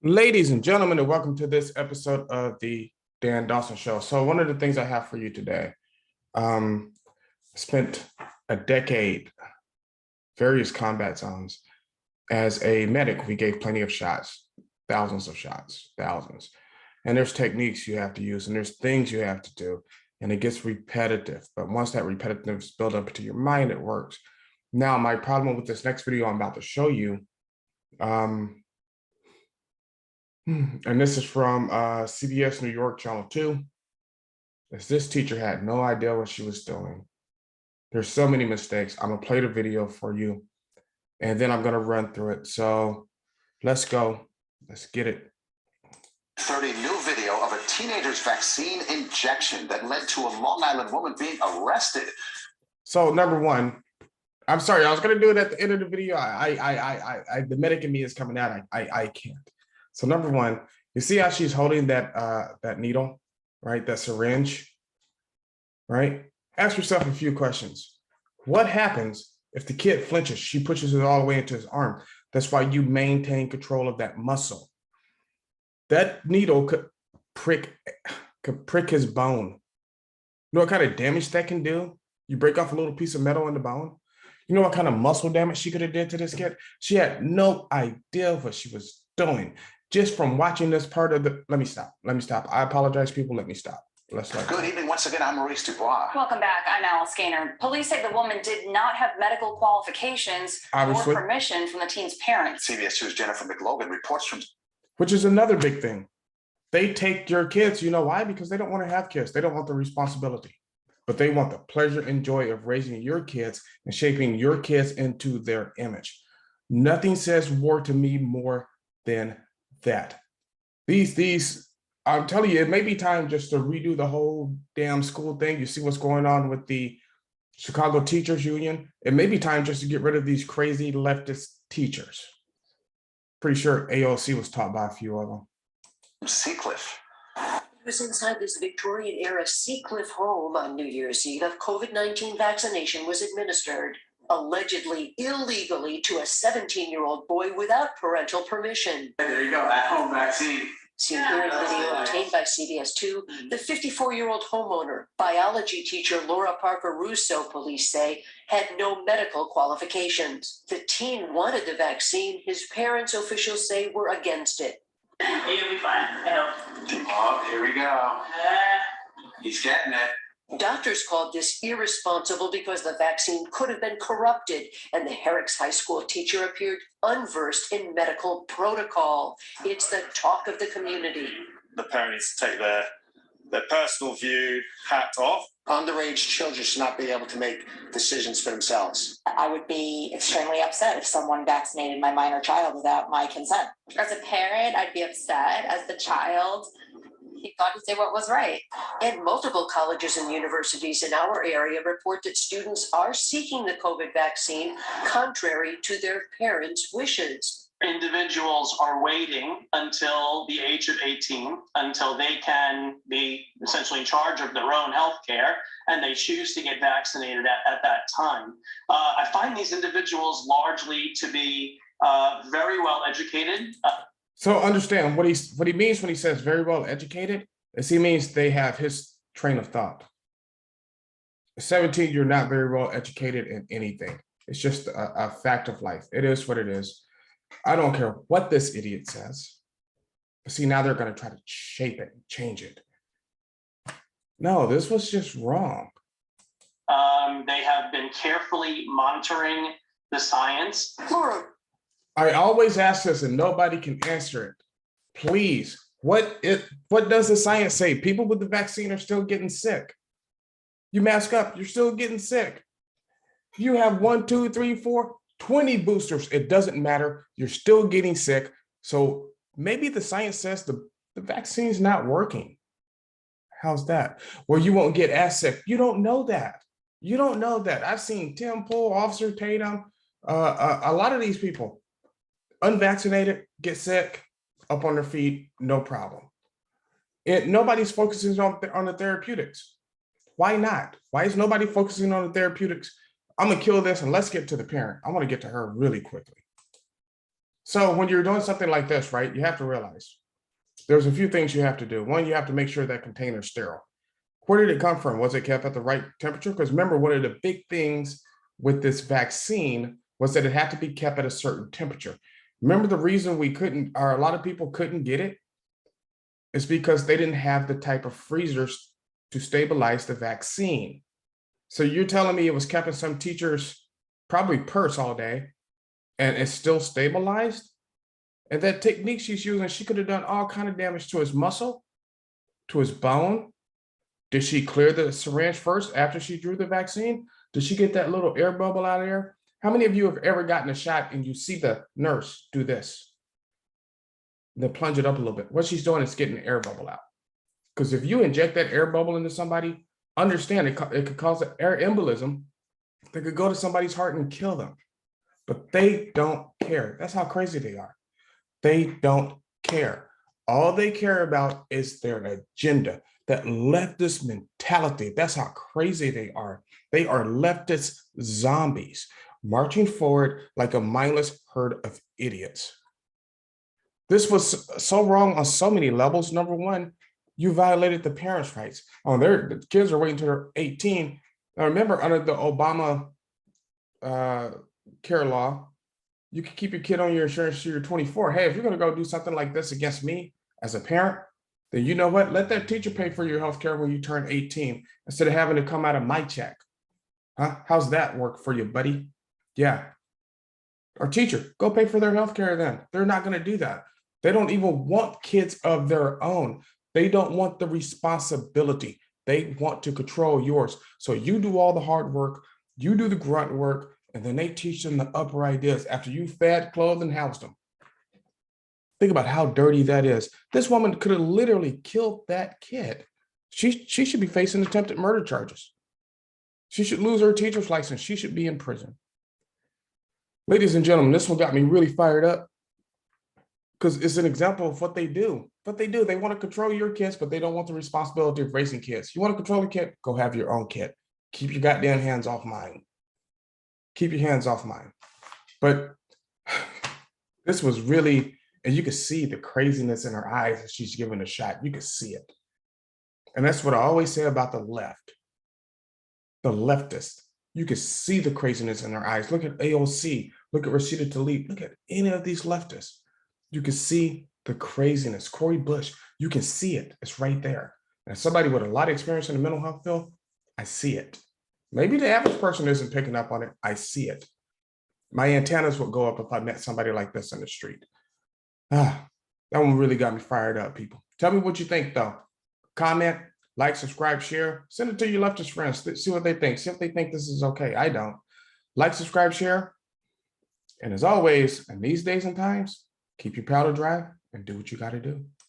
Ladies and gentlemen, and welcome to this episode of the Dan Dawson Show. So one of the things I have for you today, spent a decade, various combat zones. As a medic, we gave plenty of shots, thousands of shots, thousands. And there's techniques you have to use and there's things you have to do. And it gets repetitive. But once that repetitive is built up into your mind, it works. Now, my problem with this next video I'm about to show you, and this is from CBS New York Channel 2. This teacher had no idea what she was doing. There's so many mistakes. I'm gonna play the video for you, and then I'm gonna run through it. So let's go. Let's get it. 30 new video of a teenager's vaccine injection that led to a Long Island woman being arrested. So number one, I'm sorry, I was gonna do it at the end of the video. The medic in me is coming out. I can't. So number one, you see how she's holding that needle, right? That syringe, right? Ask yourself a few questions. What happens if the kid flinches? She pushes it all the way into his arm. That's why you maintain control of that muscle. That needle could prick his bone. You know what kind of damage that can do? You break off a little piece of metal in the bone. You know what kind of muscle damage she could have did to this kid? She had no idea what she was doing. Just from watching this part of the, let me stop. I apologize, people, let me stop. Good evening once again, I'm Maurice Dubois. Welcome back, I'm Alice Gaynor. Police say the woman did not have medical qualifications or permission from the teen's parents. CBS 2's Jennifer McLogan reports from... Which is another big thing. They take your kids, you know why? Because they don't want to have kids. They don't want the responsibility, but they want the pleasure and joy of raising your kids and shaping your kids into their image. Nothing says war to me more than that. I'm telling you, it may be time just to redo the whole damn school thing. You see what's going on with the Chicago Teachers Union. It may be time just to get rid of these crazy leftist teachers. Pretty sure AOC was taught by a few of them. Seacliff. It was inside this Victorian-era Seacliff home on New Year's Eve. A COVID-19 vaccination was administered, allegedly illegally, to a 17-year-old boy without parental permission. There you go, at-home vaccine. Seen here in video obtained by CBS 2, the 54-year-old homeowner, biology teacher Laura Parker Russo, police say, had no medical qualifications. The teen wanted the vaccine. His parents, officials say, were against it. He'll be fine. Oh, here we go. He's getting it. Doctors called this irresponsible because the vaccine could have been corrupted, and the Herrick's high school teacher appeared unversed in medical protocol. It's the talk of the community. The parents take their personal view, hat off. Underage children should not be able to make decisions for themselves. I would be extremely upset if someone vaccinated my minor child without my consent. As a parent, I'd be upset. As the child, he thought to say what was right. And multiple colleges and universities in our area report that students are seeking the COVID vaccine contrary to their parents' wishes. Individuals are waiting until the age of 18, until they can be essentially in charge of their own health care, and they choose to get vaccinated at that time. I find these individuals largely to be very well educated. So understand what he means when he says very well educated is he means they have his train of thought. At 17, you're not very well educated in anything. It's just a fact of life. It is what it is. I don't care what this idiot says. But see, now they're going to try to shape it, change it. No, this was just wrong. They have been carefully monitoring the science. Laura, I always ask this and nobody can answer it. Please, what does the science say? People with the vaccine are still getting sick. You mask up, you're still getting sick. If you have 1, 2, 3, 4, 20 boosters, it doesn't matter. You're still getting sick. So maybe the science says the vaccine's not working. How's that? Well, you won't get as sick. You don't know that. You don't know that. I've seen Tim Pool, Officer Tatum, a lot of these people, unvaccinated, get sick, up on their feet, no problem. Nobody's focusing on the therapeutics. Why not? Why is nobody focusing on the therapeutics? I'm gonna kill this and let's get to the parent. I want to get to her really quickly. So when you're doing something like this, right, you have to realize there's a few things you have to do. One, you have to make sure that container is sterile. Where did it come from? Was it kept at the right temperature? Because remember, one of the big things with this vaccine was that it had to be kept at a certain temperature. Remember the reason we couldn't, or a lot of people couldn't get it, is because they didn't have the type of freezers to stabilize the vaccine. So you're telling me it was kept in some teacher's probably purse all day and it's still stabilized? And that technique she's using, she could have done all kind of damage to his muscle, to his bone. Did she clear the syringe first after she drew the vaccine? Did she get that little air bubble out of there? How many of you have ever gotten a shot and you see the nurse do this? And then plunge it up a little bit. What she's doing is getting the air bubble out. Because if you inject that air bubble into somebody, understand it could cause an air embolism that could go to somebody's heart and kill them. But they don't care. That's how crazy they are. They don't care. All they care about is their agenda, that leftist mentality. That's how crazy they are. They are leftist zombies marching forward like a mindless herd of idiots. This was so wrong on so many levels. Number one, you violated the parents' rights. Oh, the kids are waiting until they're 18. Now remember, under the Obama care law, you can keep your kid on your insurance till you're 24. Hey, if you're going to go do something like this against me as a parent, then you know what? Let that teacher pay for your health care when you turn 18 instead of having to come out of my check. Huh? How's that work for you, buddy? Yeah. Or teacher, go pay for their health care then. They're not going to do that. They don't even want kids of their own. They don't want the responsibility. They want to control yours. So you do all the hard work, you do the grunt work, and then they teach them the upper ideas after you fed, clothed, and housed them. Think about how dirty that is. This woman could have literally killed that kid. She should be facing attempted murder charges. She should lose her teacher's license. She should be in prison. Ladies and gentlemen, this one got me really fired up because it's an example of what they do. What they do, they want to control your kids, but they don't want the responsibility of raising kids. You want to control a kid? Go have your own kid. Keep your goddamn hands off mine. Keep your hands off mine. But this was really, and you could see the craziness in her eyes as she's giving a shot. You could see it. And that's what I always say about the left, the leftists. You can see the craziness in their eyes. Look at AOC. Look at Rashida Tlaib. Look at any of these leftists. You can see the craziness. Cori Bush, you can see it. It's right there. And somebody with a lot of experience in the mental health field, I see it. Maybe the average person isn't picking up on it. I see it. My antennas would go up if I met somebody like this in the street. That one really got me fired up, people. Tell me what you think, though. Comment, like, subscribe, share. Send it to your leftist friends. See what they think. See if they think this is okay. I don't. Like, subscribe, share. And as always, in these days and times, keep your powder dry and do what you got to do.